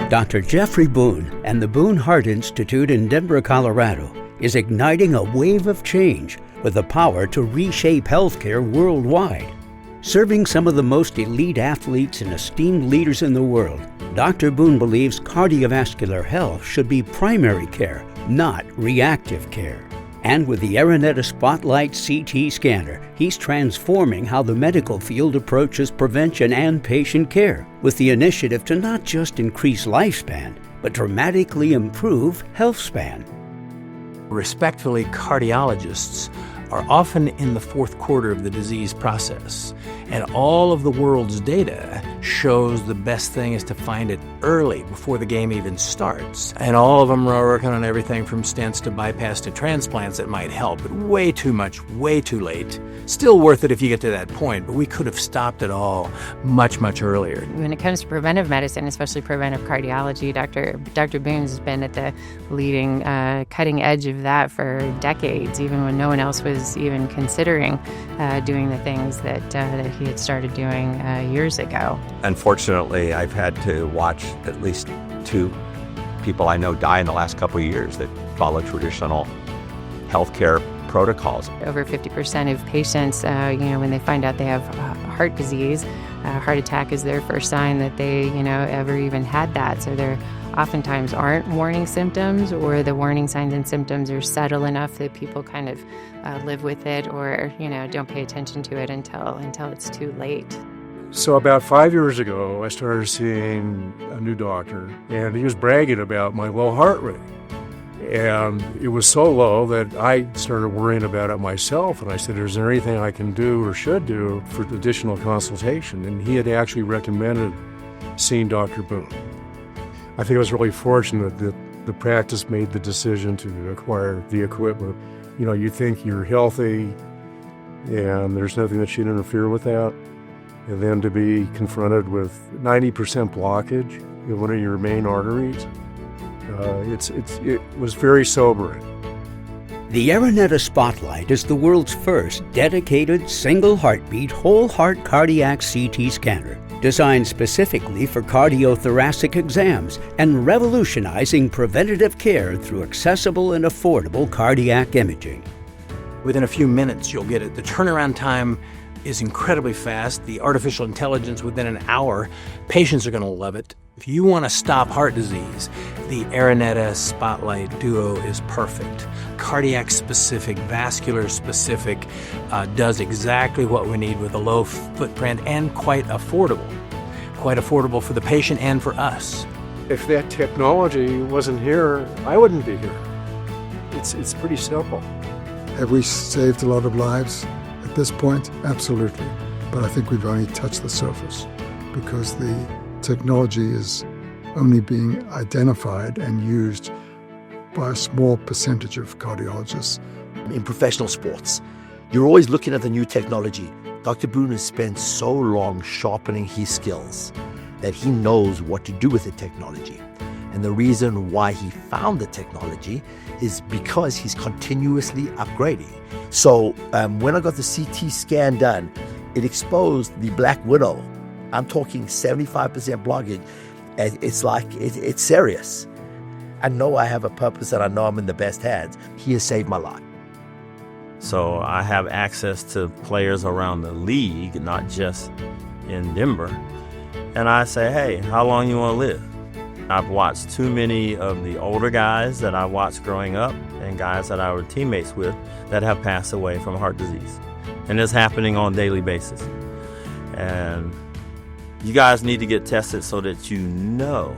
Dr. Jeffrey Boone and the Boone Heart Institute in Denver, Colorado, is igniting a wave of change with the power to reshape healthcare worldwide. Serving some of the most elite athletes and esteemed leaders in the world, Dr. Boone believes cardiovascular health should be primary care, not reactive care. And with the Arineta Spotlight CT scanner, he's transforming how the medical field approaches prevention and patient care, with the initiative to not just increase lifespan, but dramatically improve health span. Respectfully, cardiologists are often in the fourth quarter of the disease process, and all of the world's data shows the best thing is to find it early, before the game even starts. And all of them are working on everything from stents to bypass to transplants that might help, but way too much, way too late. Still worth it if you get to that point, but we could have stopped it all much, much earlier. When it comes to preventive medicine, especially preventive cardiology, Dr. Boone's been at the leading, cutting edge of that for decades, even when no one else was even considering doing the things that he had started doing years ago. Unfortunately, I've had to watch at least 2 people I know die in the last couple of years that follow traditional healthcare protocols. Over 50% of patients, when they find out they have heart disease, heart attack is their first sign that they, ever even had that. So there oftentimes aren't warning symptoms, or the warning signs and symptoms are subtle enough that people kind of live with it, or, don't pay attention to it until it's too late. So about 5 years ago, I started seeing a new doctor, and he was bragging about my low heart rate. And it was so low that I started worrying about it myself, and I said, is there anything I can do or should do for additional consultation? And he had actually recommended seeing Dr. Boone. I think I was really fortunate that the practice made the decision to acquire the equipment. You think you're healthy and there's nothing that should interfere with that. And then to be confronted with 90% blockage in one of your main arteries, it was very sobering. The Arineta Spotlight is the world's first dedicated single heartbeat whole heart cardiac CT scanner, designed specifically for cardiothoracic exams and revolutionizing preventative care through accessible and affordable cardiac imaging. Within a few minutes, you'll get it. The turnaround time is incredibly fast. The artificial intelligence within an hour. Patients are going to love it. If you want to stop heart disease, the Arineta Spotlight Duo is perfect. Cardiac specific, vascular specific, does exactly what we need with a low footprint and quite affordable. Quite affordable for the patient and for us. If that technology wasn't here, I wouldn't be here. It's pretty simple. Have we saved a lot of lives at this point? Absolutely. But I think we've only touched the surface, because the technology is only being identified and used by a small percentage of cardiologists. In professional sports, you're always looking at the new technology. Dr. Boone has spent so long sharpening his skills that he knows what to do with the technology. And the reason why he found the technology is because he's continuously upgrading. So when I got the CT scan done, it exposed the black widow. I'm talking 75% blockage. It's serious. I know I have a purpose, and I know I'm in the best hands. He has saved my life. So I have access to players around the league, not just in Denver. And I say, hey, how long you want to live? I've watched too many of the older guys that I watched growing up and guys that I were teammates with that have passed away from heart disease. And it's happening on a daily basis. And you guys need to get tested so that you know.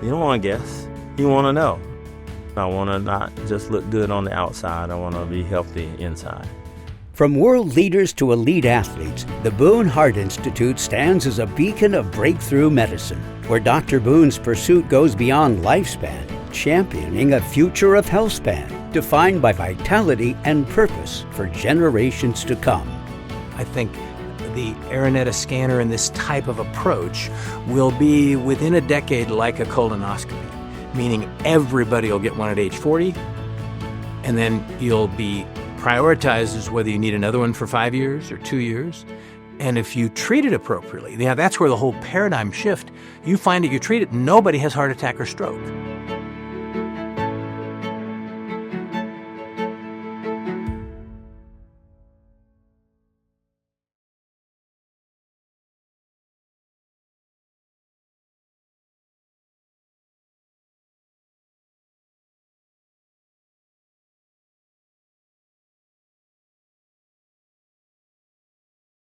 You don't want to guess. You want to know. I want to not just look good on the outside. I want to be healthy inside. From world leaders to elite athletes, the Boone Heart Institute stands as a beacon of breakthrough medicine, where Dr. Boone's pursuit goes beyond lifespan, championing a future of health span, defined by vitality and purpose for generations to come. I think the Arineta scanner and this type of approach will be within a decade like a colonoscopy, meaning everybody will get one at age 40, and then you'll be prioritized as whether you need another one for 5 years or 2 years. And if you treat it appropriately, that's where the whole paradigm shift. You find that you treat it, nobody has heart attack or stroke.